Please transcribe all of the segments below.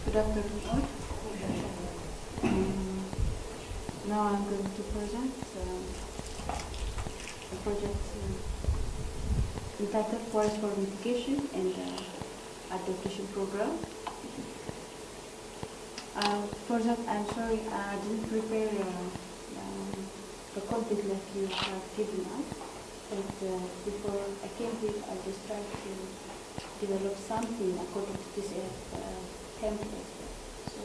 Good afternoon all. Now I'm going to present a project entitled Forest for Mitigation and Adaptation Program. For that, I'm sorry I didn't prepare the content like you have given us. But before I came here, I just tried to develop something according to this template. So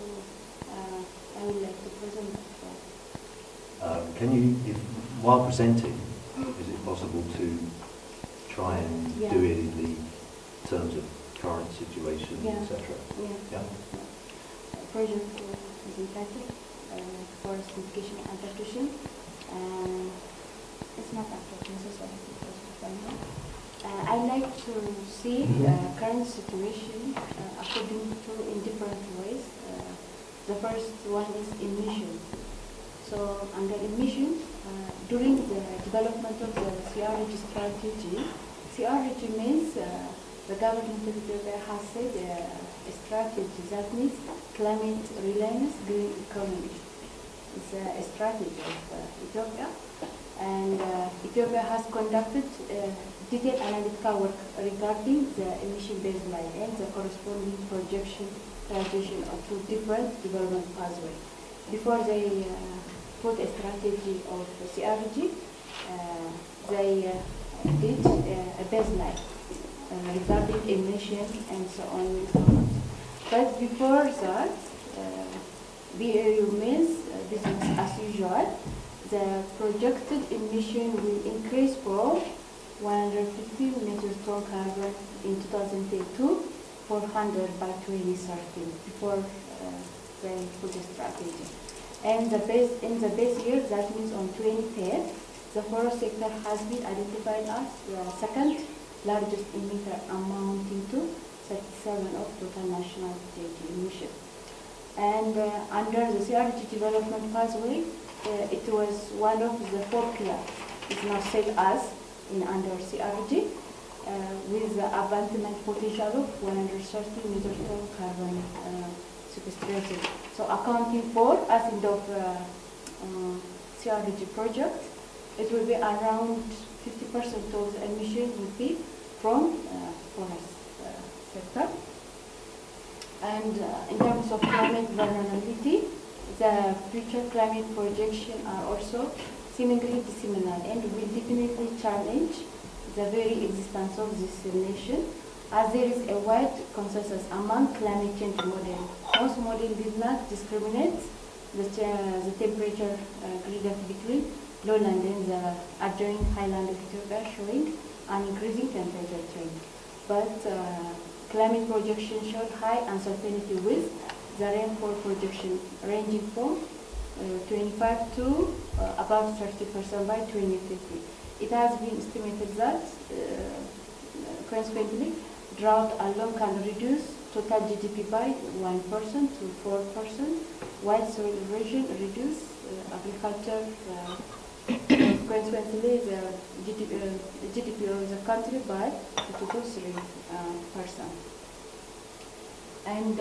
I would like to present that. Can you, while presenting, is it possible to try and do it in the terms of current situation, etc.? Yeah. Project is entitled Forest Mitigation and Adaptation. It's not actually necessary because I know. I like to see current situation according to in different ways. The first one is emissions. So under emissions, during the development of the CRIBS strategy, CRIBS means the government of Ethiopia has said a strategy that means climate reliance green economy. It's a strategy of Ethiopia, and Ethiopia has conducted detailed analytical work regarding the emission baseline and the corresponding projection transition of two different development pathways. Before they put a strategy of CRG, they did a baseline regarding emissions and so on and so on. But before that, BAU means business as usual. The projected emission will increase from 150 metric ton carbon in 2010 to 400 by 2030 before they put a strategy. And in the base year, that means on 2010, the forest sector has been identified as the second largest emitter, amounting to 37% of total national emission. And under the CRG development pathway, it was one of the 4 pillars. It's now said as in under CRG, with the abandonment potential of 130 metric ton carbon sequestration. So accounting for, as in the CRG project, it will be around 50% of the emission will be from forest sector. And in terms of climate vulnerability, the future climate projections are also seemingly dissimilar and will definitely challenge the very existence of this nation, as there is a wide consensus among climate change models. Most models did not discriminate the temperature gradient between lowland and the adjoining highland of Ethiopia, showing an increasing temperature trend. But climate projections showed high uncertainty with the rainfall projection ranging from 25 to about 30% by 2050. It has been estimated that, consequently, drought alone can reduce total GDP by 1% to 4%, while soil erosion reduce agriculture. Consequently, the GDP of the country by 2 to 3%. And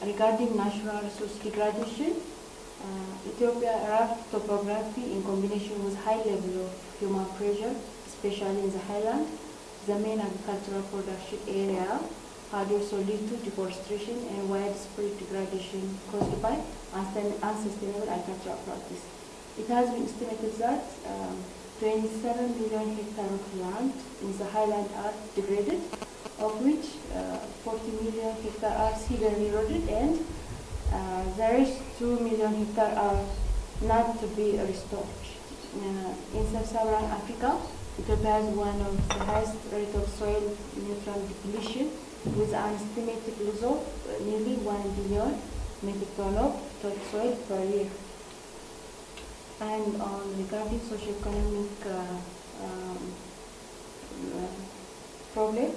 regarding natural resource degradation, Ethiopia's rough topography in combination with high level of human pressure, especially in the highland, the main agricultural production area, had also led to deforestation and widespread degradation caused by unsustainable agricultural practice. It has been estimated that 27 million hectares of land in the highland are degraded, of which 40 million hectares are severely eroded, and the rest 2 million hectares are not to be restored. In sub-Saharan Africa, Ethiopia has one of the highest rate of soil nutrient depletion, with an estimated loss of nearly 1 billion metric ton of topsoil per year. And regarding socio-economic problem,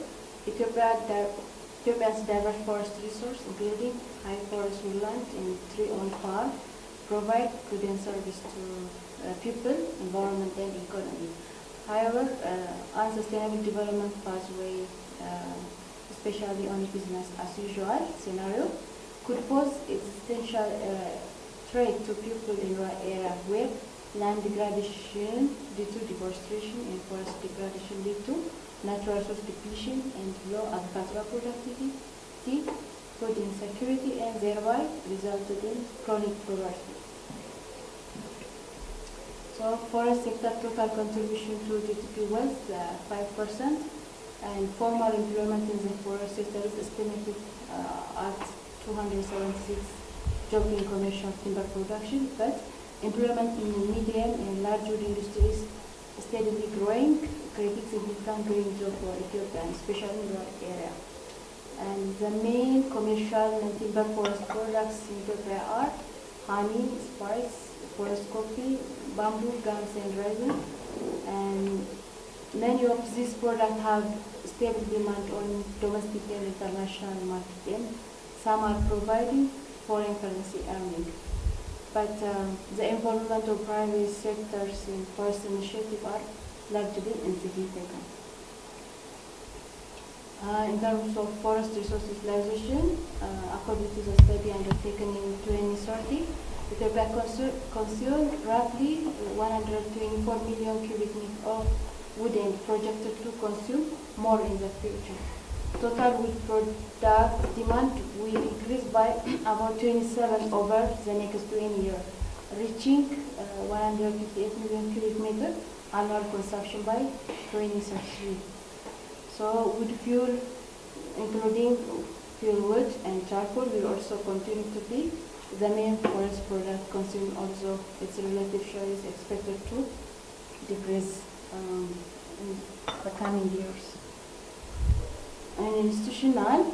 Ethiopia's diverse forest resource, including high forest woodland and tree-owned farm, provide good service to people, environment, and economy. However, unsustainable development pathway, especially on business as usual scenario, could pose existential threat to people in rural areas where land degradation due to deforestation and forest degradation lead to natural resource depletion and low agricultural productivity, food insecurity, and thereby resulted in chronic poverty. So forest sector total contribution to GDP was 5%, and formal employment in the forest sector is estimated at 276 jobs in commercial timber production, but employment in medium and large wood industries steadily growing, creating significant growing job for Ethiopia, especially in rural area. And the main commercial non-timber forest products in Ethiopia are honey, spice, forest coffee, bamboo, gums, and resin. And many of these products have stable demand on domestic and international market, and some are providing foreign currency earning. But the involvement of private sectors in forest initiative are largely insignificant. In terms of forest resource utilization, according to the study undertaken in 2030, Ethiopia consumed roughly 124 million cubic meters of wood and projected to consume more in the future. Total wood product demand will increase by about 27 over the next 20 years, reaching 158 million cubic meters annual consumption by 2033. So wood fuel, including fuel wood and charcoal, will also continue to be the main forest product consumed, although its relative share is expected to decrease in the coming years. And institutional,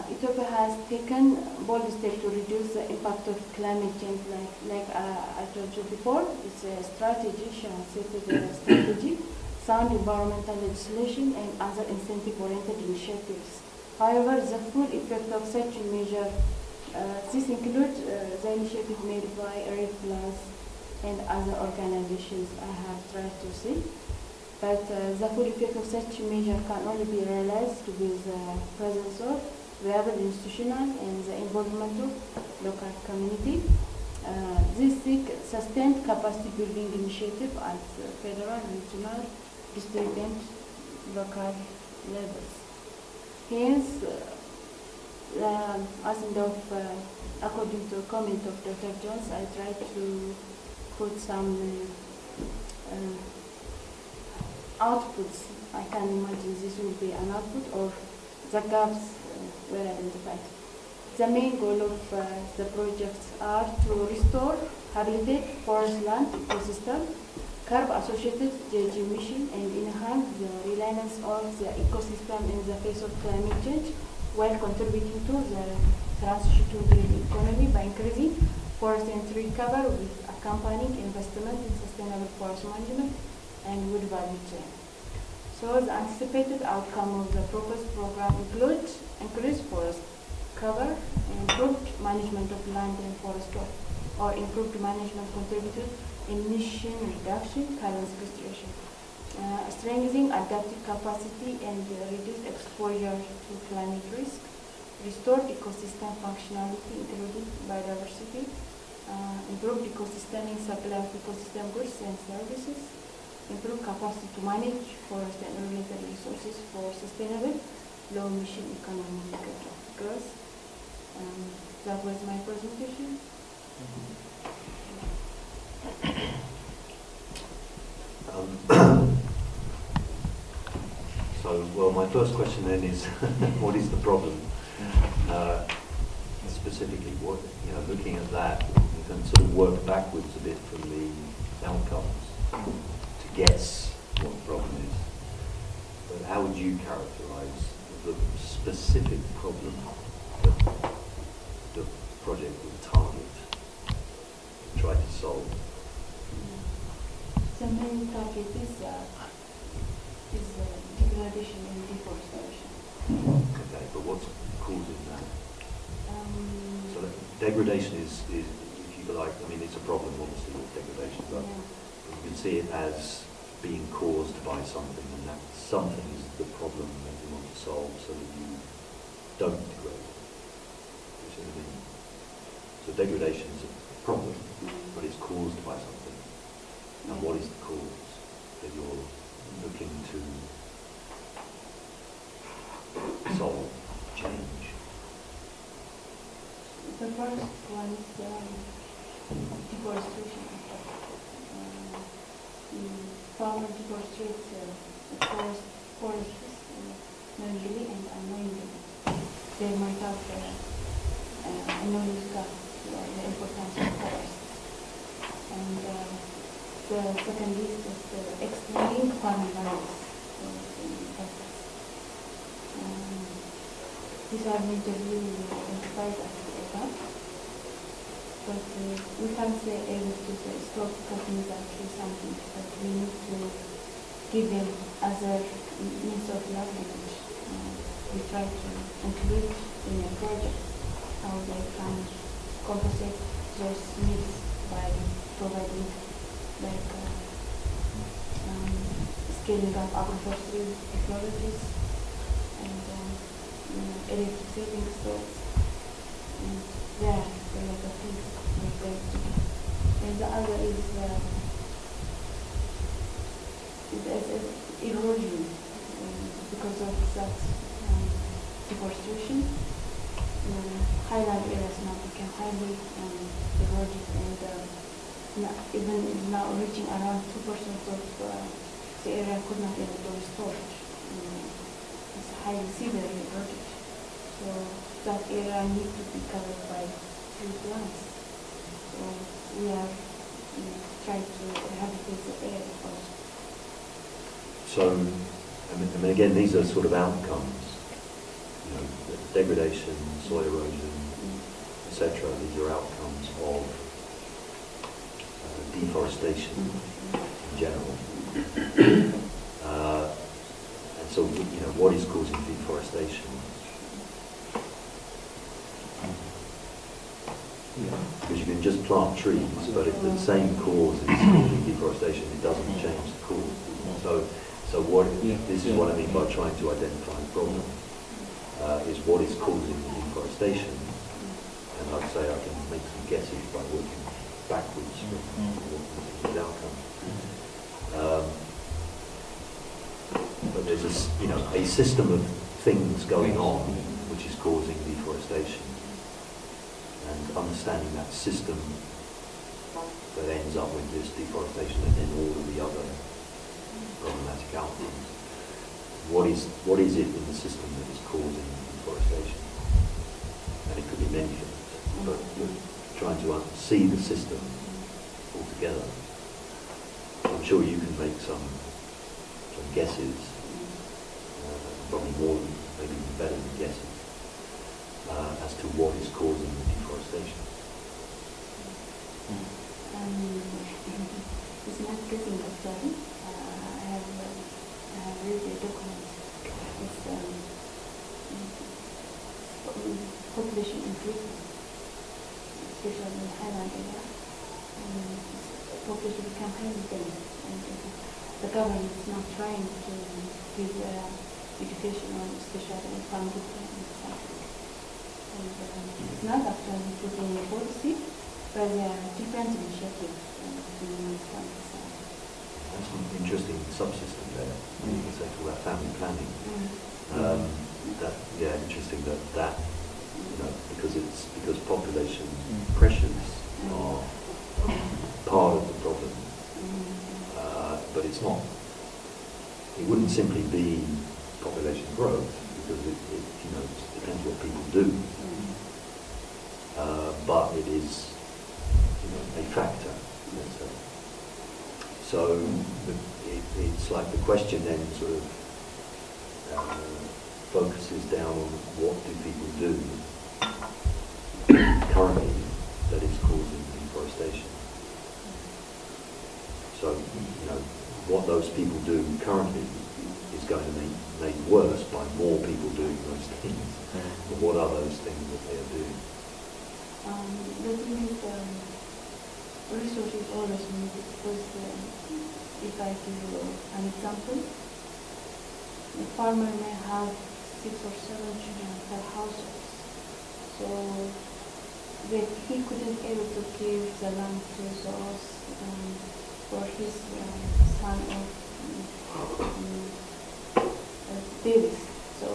Ethiopia has taken bold steps to reduce the impact of climate change. Like I told you before, it's a strategy, she has set a strategy, sound environmental legislation, and other incentive-oriented initiatives. However, the full effect of such a measure, this includes the initiative made by Red Plus and other organizations I have tried to see. But the full effect of such a measure can only be realized with the presence of viable institutional and the involvement of local community. This seek sustained capacity building initiative at federal, regional, district, and local levels. Hence, according to a comment of Dr. Jones, I tried to put some outputs. I can imagine this will be an output, or the gaps were identified. The main goal of the projects are to restore habitat, forest land ecosystem, curb associated GHG emission, and enhance the reliance of the ecosystem in the face of climate change, while contributing to the transition to green economy by increasing forest and tree cover with accompanying investment in sustainable forest management and wood value chain. So the anticipated outcome of the proposed program includes increased forest cover, improved management of land and forest stock, or improved management contributed emission reduction, carbon sequestration, strengthening adaptive capacity and reduced exposure to climate risk, restored ecosystem functionality including biodiversity, improved ecosystem and supply of ecosystem goods and services, improve capacity to manage forest and related resources for sustainable, low-emission economic growth. That was my presentation. Well, my first question then is, what is the problem? Specifically, what, looking at that, you can sort of work backwards a bit from the outcomes to guess what the problem is. But how would you characterize the specific problem that the project would target and try to solve? The main target is degradation and deforestation. Okay, but what's causing that? So that degradation is, if you like, it's a problem obviously with degradation, but you can see it as being caused by something, and that something is the problem that you want to solve so that you don't degrade. You see what I mean? degradation is a problem, but it's caused by something. And what is the cause that you're looking to solve, change? The first one is deforestation. Farmer deforestrates forests knowingly and unknowingly. They might have knowledge of the importance of forests. And the second list is extreme farming values. These are majorly identified as the above, but we can't say able to stop cutting that tree something, but we need to give them other means of livelihood. We try to include in a project how they can compensate those needs by providing like scaling up agroforestry technologies and electric saving stores. And there are a lot of things we're going to do. And the other is erosion because of that deforestation. Highland areas now became highly eroded and even now reaching around 2% of the area could not even be restored. It's highly severely eroded. So that area needs to be covered by tree plants. So we are trying to rehabilitate the area also. So, I mean, again, these are sort of outcomes, you know, degradation, soil erosion, etc. These are outcomes of deforestation in general. And so, you know, what is causing deforestation? Because you can just plant trees, but if the same cause is causing deforestation, it doesn't change the cause. So what? This is what I mean by trying to identify the problem. Is what is causing the deforestation, and I'd say I can make some guesses by working backwards from the outcome. But there's a system of things going on which is causing deforestation, and understanding that system that ends up with this deforestation and then all of the other problematic outcomes. What is it in the system that is causing deforestation? And it could be many things, but we're trying to see the system altogether. I'm sure you can make some guesses, probably more than, maybe even better than guesses, as to what is causing the deforestation. It's not guessing actually. I have read a document. It's population increasing, especially in Highland area. Population become highly dense, and the government is now trying to give education on especially in farm development. And it's not actually putting a policy, but there are different initiatives to understand this. That's an interesting subsystem there. You can say talk about family planning. Interesting that because population pressures are part of the problem, but it's not. It wouldn't simply be population growth because it depends what people do, but it is a factor. Let's say. So it's like the question then sort of focuses down on what do people do currently that is causing deforestation. So, what those people do currently is going to be made worse by more people doing those things. But what are those things that they are doing? Looking at resources always needed because if I give you an example, the farmer may have 6 or 7 children per household. So but he couldn't able to give the land to those for his son of babies. So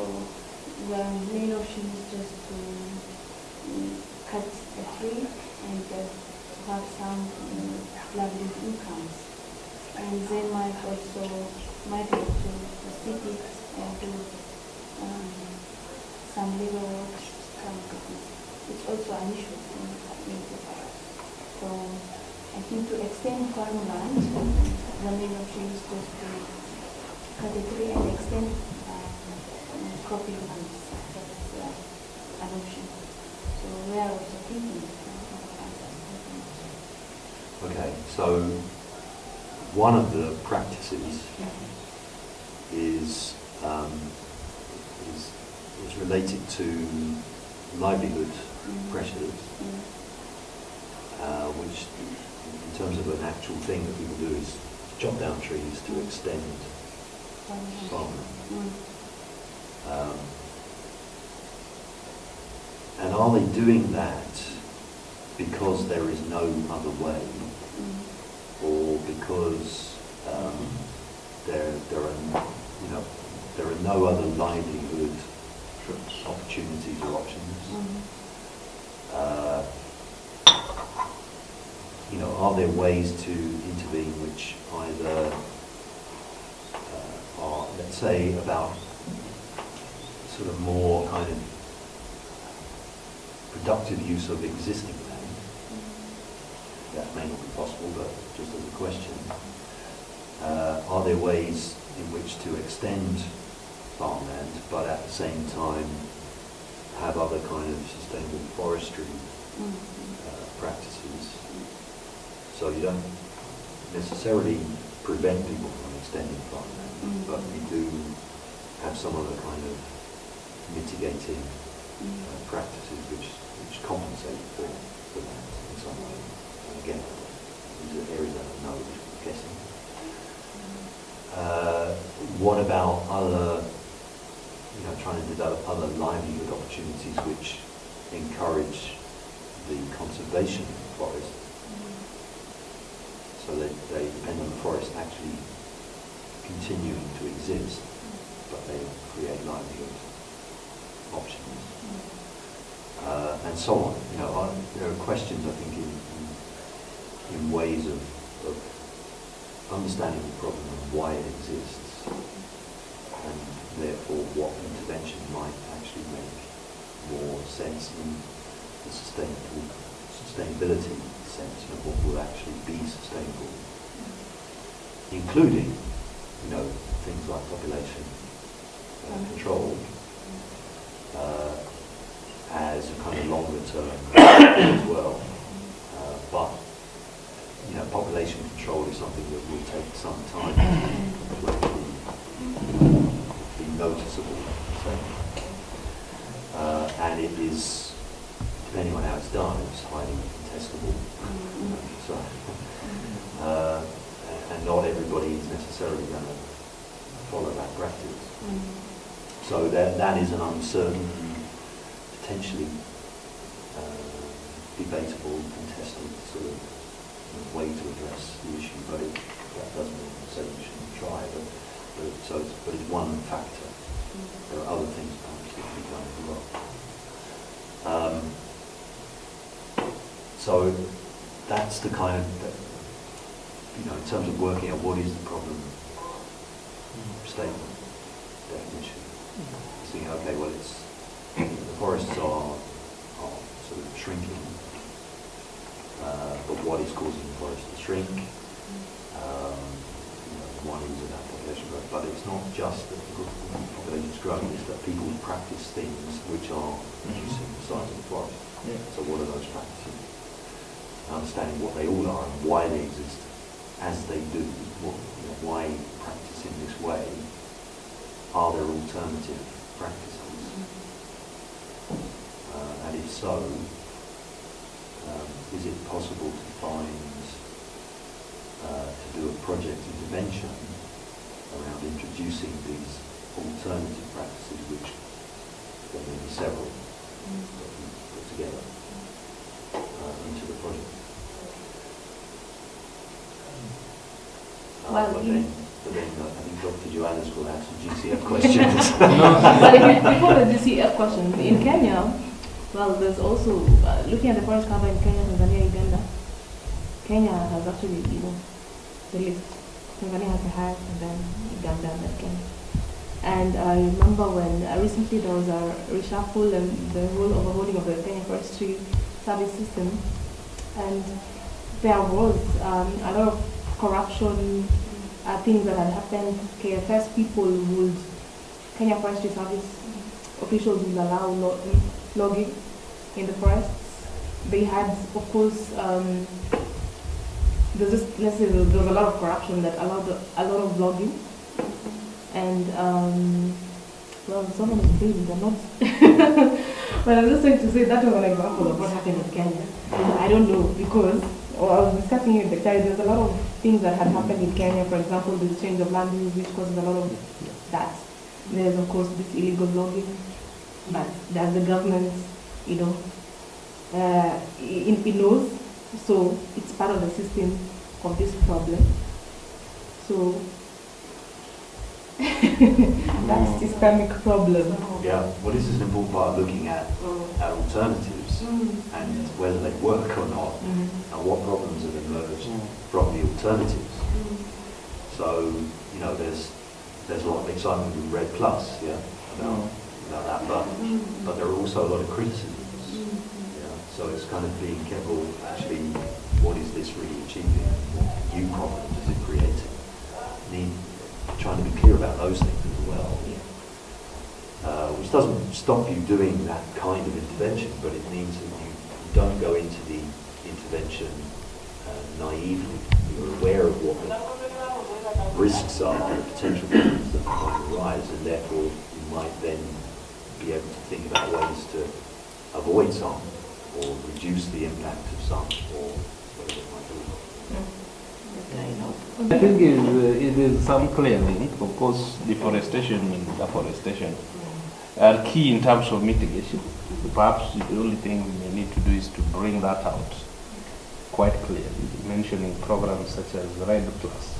the main option is just to cut a tree and have some lively incomes. And they might also migrate to the cities and do some labor work, some business. It's also an issue in the forest. So I think to extend farmland, the main option is just to cut a tree and extend cropping lands. That's an option. So we are also thinking of that. Okay, so one of the practices is related to livelihood pressures, which in terms of an actual thing that people do is chop down trees to extend farmland. And are they doing that because there is no other way, or because there are no other livelihood opportunities or options? Are there ways to intervene which either are, let's say, about sort of more kind of productive use of existing land? That may not be possible, but just as a question, are there ways in which to extend farmland, but at the same time have other kind of sustainable forestry practices? So you don't necessarily prevent people from extending farmland, but you do have some other kind of mitigating practices which compensate for that in some way. And again, these are areas that I know, I'm guessing. What about other, trying to develop other livelihood opportunities which encourage the conservation of forest, so that they depend on the forest actually continuing to exist, but they create livelihood options, and so on. There are questions, I think, in ways of understanding the problem and why it exists, and therefore what intervention might actually make more sense in the sustainability sense of what will actually be sustainable, including, things like population control as a kind of longer term as well. But population control is something that will take some time to be noticeable. And it is, depending on how it's done, it's highly contestable. And not everybody is necessarily going to follow that practice. So that is an uncertain, potentially debatable, contested sort of way to address the issue, but that doesn't mean to say we shouldn't try. But it's one factor. There are other things perhaps that can be done as well. So that's the kind of, in terms of working out what is the problem statement, definition. Thinking, okay, well, the forests are sort of shrinking, but what is causing the forest to shrink? One is about population growth, but it's not just that the population is growing, it's that people practice things which are reducing the size of the forest. Yeah. So what are those practices? Understanding what they all are and why they exist as they do, why practice in this way, are there alternative practices? And if so, is it possible to find, to do a project intervention around introducing these alternative practices, which there may be several that we put together? Well, but you- then I think Dr. Joanna's will have some GCF questions. But before the GCF question, in Kenya, well, there's also, looking at the forest cover in Kenya, Tanzania, Uganda, Kenya has actually, the list. Tanzania has the highest, and then Uganda, and then Kenya. And I remember when recently there was a reshuffle and the whole overhauling of the Kenya Forestry Service system, and there was a lot of corruption, things that had happened. KFS people would, Kenya Forestry Service officials would allow logging in the forests. They had, of course, there was a lot of corruption that allowed a lot of logging. And, well, some of the things are not. But I'm just trying to say that was an example of what happened in Kenya. I don't know, because I was discussing with the child, there's a lot of things that had happened in Kenya. For example, the change of land use, which causes a lot of that. There's, of course, this illegal logging, but that the government, it knows. So it's part of the system of this problem. So that's systemic problem. Yeah, well, this is an important part of looking at alternatives and whether they work or not, and what problems have emerged from the alternatives. So, there's a lot of excitement with Red Plus, about that, but there are also a lot of criticisms. So it's kind of being careful, actually, what is this really achieving? What new problems is it creating? Trying to be clear about those things as well. Which doesn't stop you doing that kind of intervention, but it means that you don't go into the intervention naively. You're aware of what the risks are, the potential problems that might arise, and therefore you might then be able to think about ways to avoid some, or reduce the impact of some, or whatever it might be. I think it is some clear link. Of course, deforestation and afforestation are key in terms of mitigation. Perhaps the only thing we may need to do is to bring that out quite clearly, mentioning programs such as Red Plus.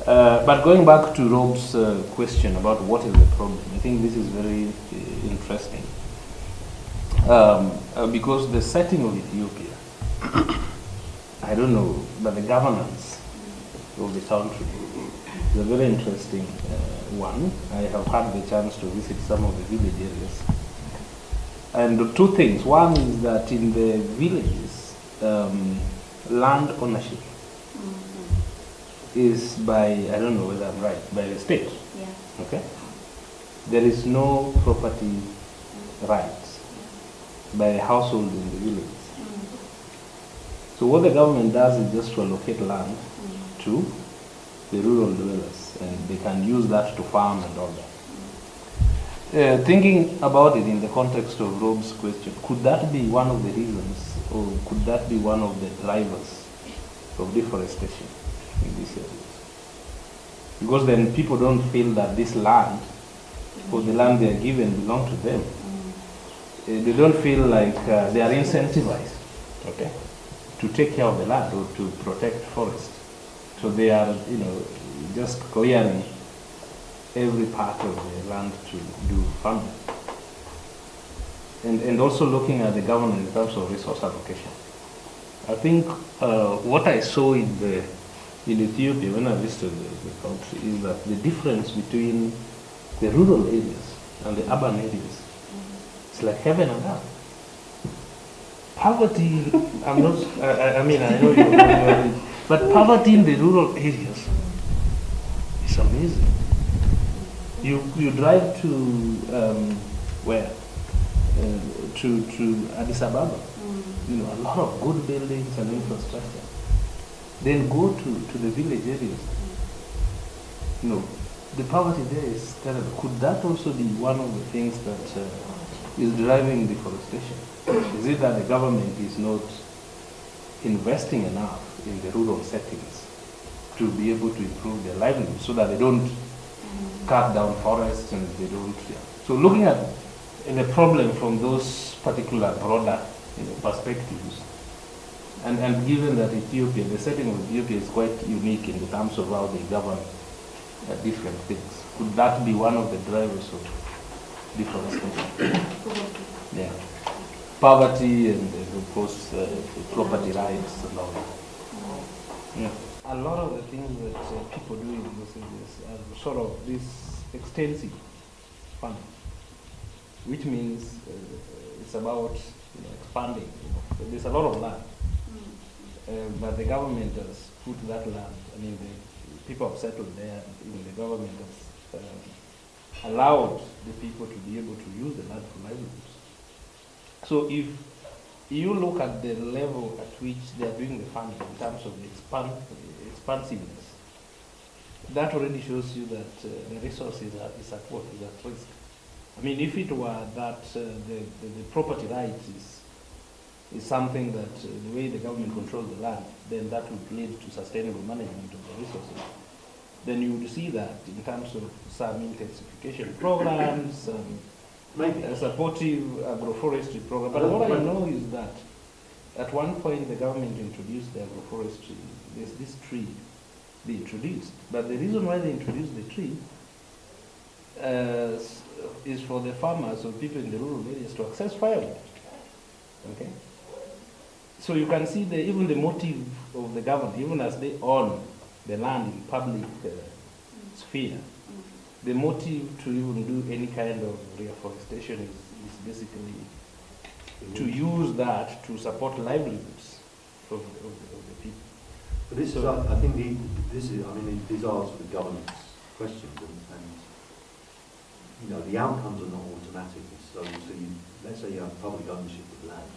But going back to Rob's question about what is the problem, I think this is very interesting. Because the setting of Ethiopia, I don't know, but the governance of the country is a very interesting one. I have had the chance to visit some of the village areas. And two things. One is that in the villages, land ownership is by, I don't know whether I'm right, by the state. Yeah. Okay? There is no property rights by the household in the village. So what the government does is just to allocate land to the rural dwellers, and they can use that to farm and all that. Thinking about it in the context of Rob's question, could that be one of the reasons, or could that be one of the drivers of deforestation in these areas? Because then people don't feel that this land, or the land they are given, belong to them. They don't feel like they are incentivized, okay, to take care of the land or to protect forest. So they are, just clearing every part of the land to do farming. And also looking at the government in terms of resource allocation. I think what I saw in Ethiopia when I visited the country is that the difference between the rural areas and the urban areas, it's like heaven and earth. Poverty, I'm not, I mean, I know you're but poverty in the rural areas is amazing. You drive to, where? To Addis Ababa. A lot of good buildings and infrastructure. Then go to the village areas. The poverty there is terrible. Could that also be one of the things that is driving deforestation? Is it that the government is not investing enough in the rural settings to be able to improve their livelihood, so that they don't cut down forests and they don't? So looking at the problem from those particular broader perspectives, And given that Ethiopia, the setting of Ethiopia is quite unique in terms of how they govern different things, could that be one of the drivers of deforestation? Yeah. Poverty and of course property rights and all that. Yeah. A lot of the things that people do in these areas are sort of this extensive farming, which means it's about expanding. There's a lot of land, but the government has put that land. I mean, the people have settled there. The government has allowed the people to be able to use the land for livelihoods. So if you look at the level at which they are doing the farming in terms of the expansiveness, that already shows you that the resources is at what? Is at risk. I mean, if it were that the property rights is something that the way the government controls the land, then that would lead to sustainable management of the resources. Then you would see that in terms of some intensification programs, Maybe. a supportive agroforestry program. But what I know is that at one point the government introduced the agroforestry. There's this tree they introduced. But the reason why they introduced the tree is for the farmers or people in the rural areas to access firewood. Okay? So you can see even the motive of the government, even as they own the land in public sphere, the motive to even do any kind of reforestation is basically to use that to support livelihoods of the people. But this is, I think, these are sort of governance questions, and the outcomes are not automatic. So let's say you have public ownership of land.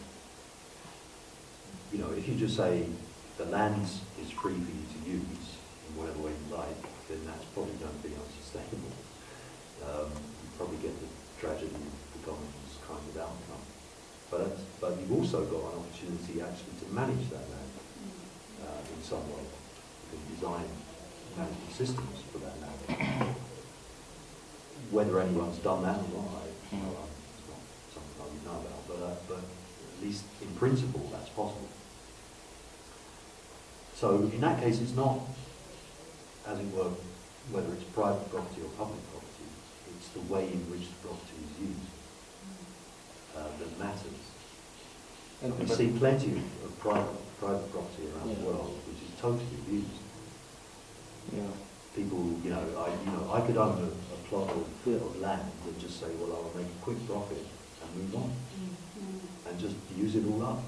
If you just say the land is free for you to use in whatever way you like, then that's probably going to be unsustainable. You probably get the tragedy of the commons kind of outcome. But you've also got an opportunity actually to manage that land in some way. You can design management systems for that land. Whether anyone's done that or not, it's not something I would know about, but at least in principle that's possible. So in that case it's not, as it were, whether it's private property or public property, it's the way in which the property is used that matters. And we see plenty of private property around the world which is totally abused. Yeah. People, I could own a plot of land and just say, well, I'll make a quick profit and move on, and just use it all up.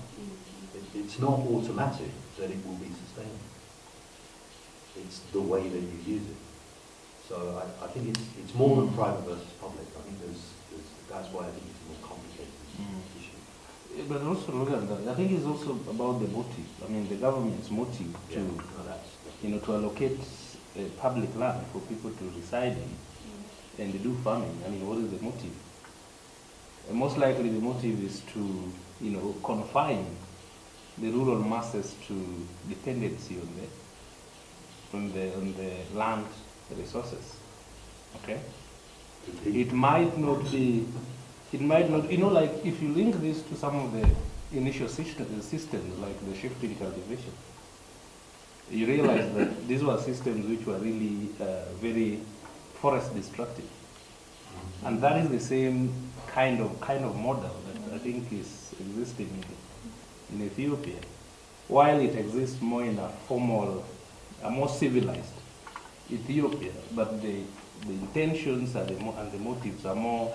It's not automatic that it will be sustainable. It's the way that you use it. So I think it's more than private versus public. I think that's why I think it's a more complicated issue. But also look at that. I think it's also about the motive. I mean, the government's motive to allocate public land for people to reside in and do farming. I mean, what is the motive? Most likely the motive is to, confine the rural masses to dependency on the land resources. Okay? It might not, like if you link this to some of the initial systems like the shifting cultivation, you realize that these were systems which were really very forest destructive. And that is the same kind of model that I think is existing in Ethiopia, while it exists more in a formal, a more civilized Ethiopia, but the intentions and the motives are more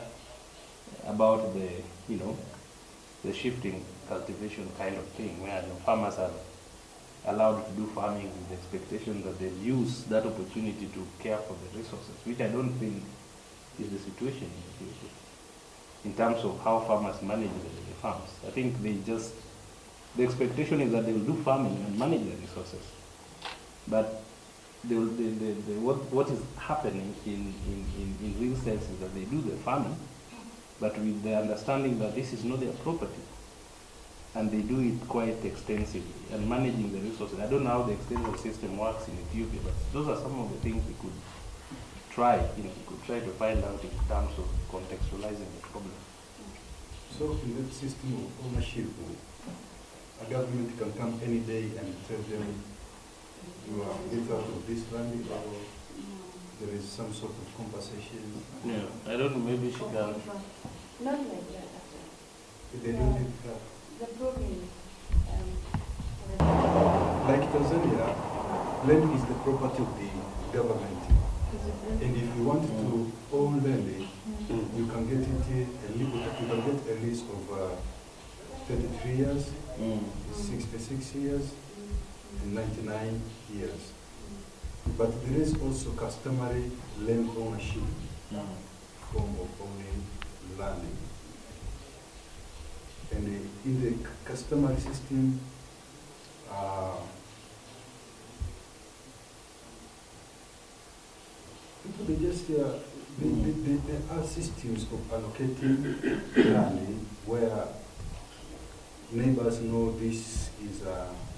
about the shifting cultivation kind of thing, where farmers are allowed to do farming with the expectation that they'll use that opportunity to care for the resources, which I don't think is the situation in Ethiopia in terms of how farmers manage the farms. I think the expectation is that they will do farming and manage the resources, but what is happening in real sense is that they do the farming, but with the understanding that this is not their property, and they do it quite extensively and managing the resources. I don't know how the extensive system works in Ethiopia, but those are some of the things we could try. We could try to find out in terms of contextualizing the problem. So in that system of ownership, at government can come any day and tell them you are get out of this land, or there is some sort of compensation. Yeah, I don't know, maybe she can. Not like that, actually. They don't need that. The problem is, Like Tanzania, land is the property of the government. And if you want to own land, you can get it you can get a lease of 33 years, 66 years, and 99 years. But there is also customary land ownership form of owning land. And in the customary system, people they just there are systems of allocating land where neighbors know this is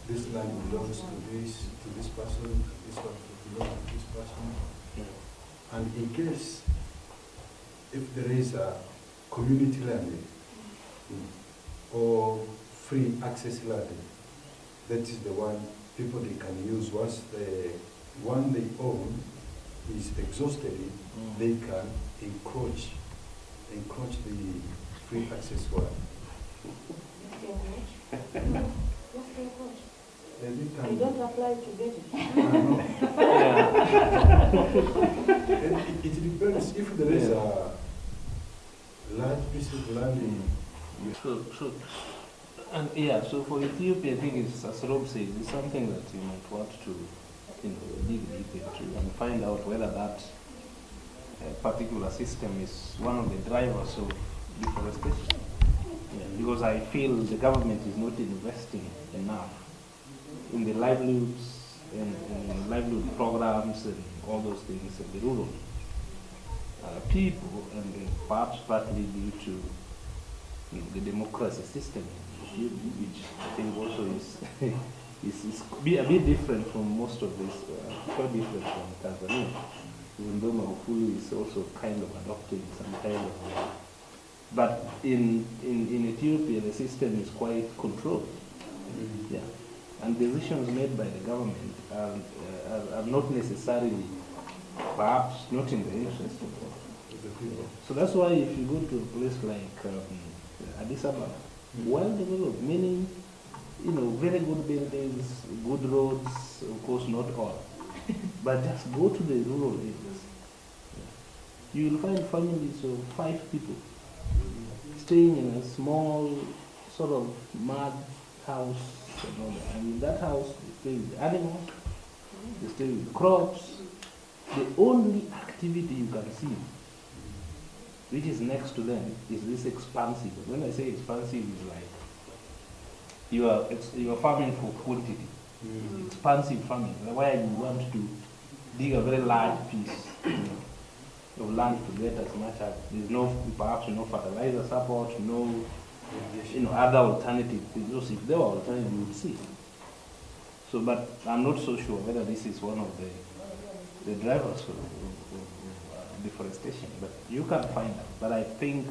this land belongs to this person, this one belongs to this person. And in case if there is a community land or free access land, that is the one people they can use. Once the one they own is exhausted, they can encroach the free access one. And they can, you don't apply to get it. and it depends if there is a large piece of land. So, and yeah, so for Ethiopia, I think it's, as Rob says, it's something that you might want to, dig deep into and find out whether that particular system is one of the drivers of deforestation. Yeah, because I feel the government is not investing enough in the livelihoods and livelihood programs and all those things in the rural people, and perhaps partly due to the democracy system, which I think also is a bit different from most of this, quite different from Tanzania, even though Magufuli is also kind of adopting some kind of. But in Ethiopia, the system is quite controlled. Yeah, and decisions made by the government are not necessarily, perhaps not in the interest of the people. So that's why if you go to a place like Addis Ababa, well developed, meaning, very good buildings, good roads, of course not all, but just go to the rural areas. Yeah. You will find families of 5 people staying in a small sort of mud house and all that. And in that house, they stay with animals, they stay with crops. The only activity you can see which is next to them is this expansive. When I say expansive, it's like you are farming for quantity. Expansive farming, where you want to dig a very large piece of land to get as much as there's perhaps no fertilizer support, no other alternative. Because if there were alternatives, you would see. So, but I'm not so sure whether this is one of the drivers of deforestation, but you can find out. But I think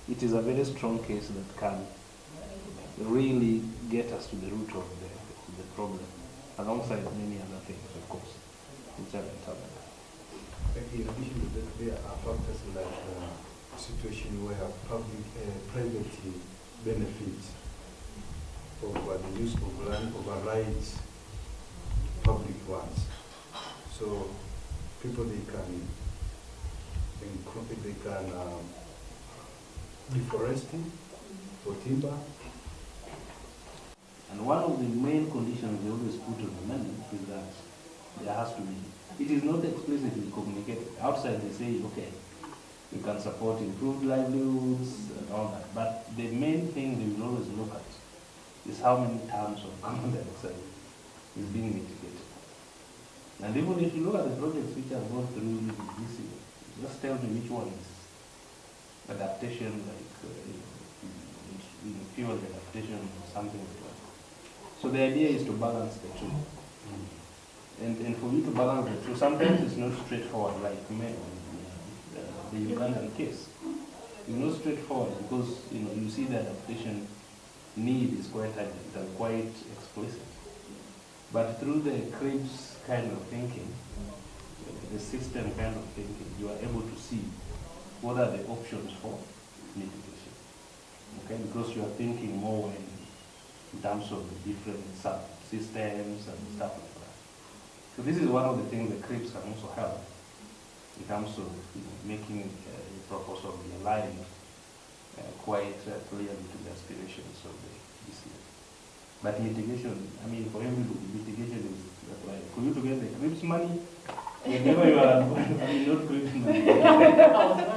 it is a very strong case that can really get us to the root of the problem, alongside many other things, of course, which are interlinked. In addition to that, there are factors like a situation where private benefits of the use of land overrides public ones. So people they can deforesting for timber. And one of the main conditions they always put on the amendment is that there has to be, it is not explicitly communicated. Outside they say, okay, you can support improved livelihoods and all that, but the main thing they will always look at is how many tons of carbon dioxide is being mitigated. And even if you look at the projects which are gone through this year, just tell me which one is adaptation, like fuel adaptation or something like that. So the idea is to balance the two. And for you to balance the two, sometimes it's not straightforward, like the Ugandan case. It's not straightforward because you see the adaptation need is quite urgent and quite explicit. But through the CRIBS kind of thinking, the system kind of thinking, you are able to see what are the options for mitigation. Okay, because you are thinking more in terms of the different subsystems and stuff like that. So this is one of the things the CRIBS can also help in terms of making the proposal be aligned quite clearly to the aspirations of the DCF. But mitigation, I mean, for everybody, mitigation is like for you to get the CRIBS money, whenever you are, I mean, not CRIBS money,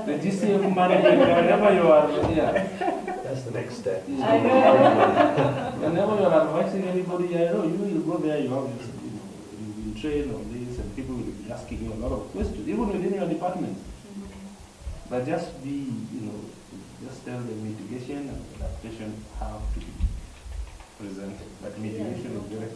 the GCF money, whenever you are, yeah. That's the next step. I know. Whenever you are advising anybody, I know you will go there, you have this, you've been trained on this, and people will be asking you a lot of questions, even within your department. But just be, just tell the mitigation and adaptation how to be presented. But mitigation is very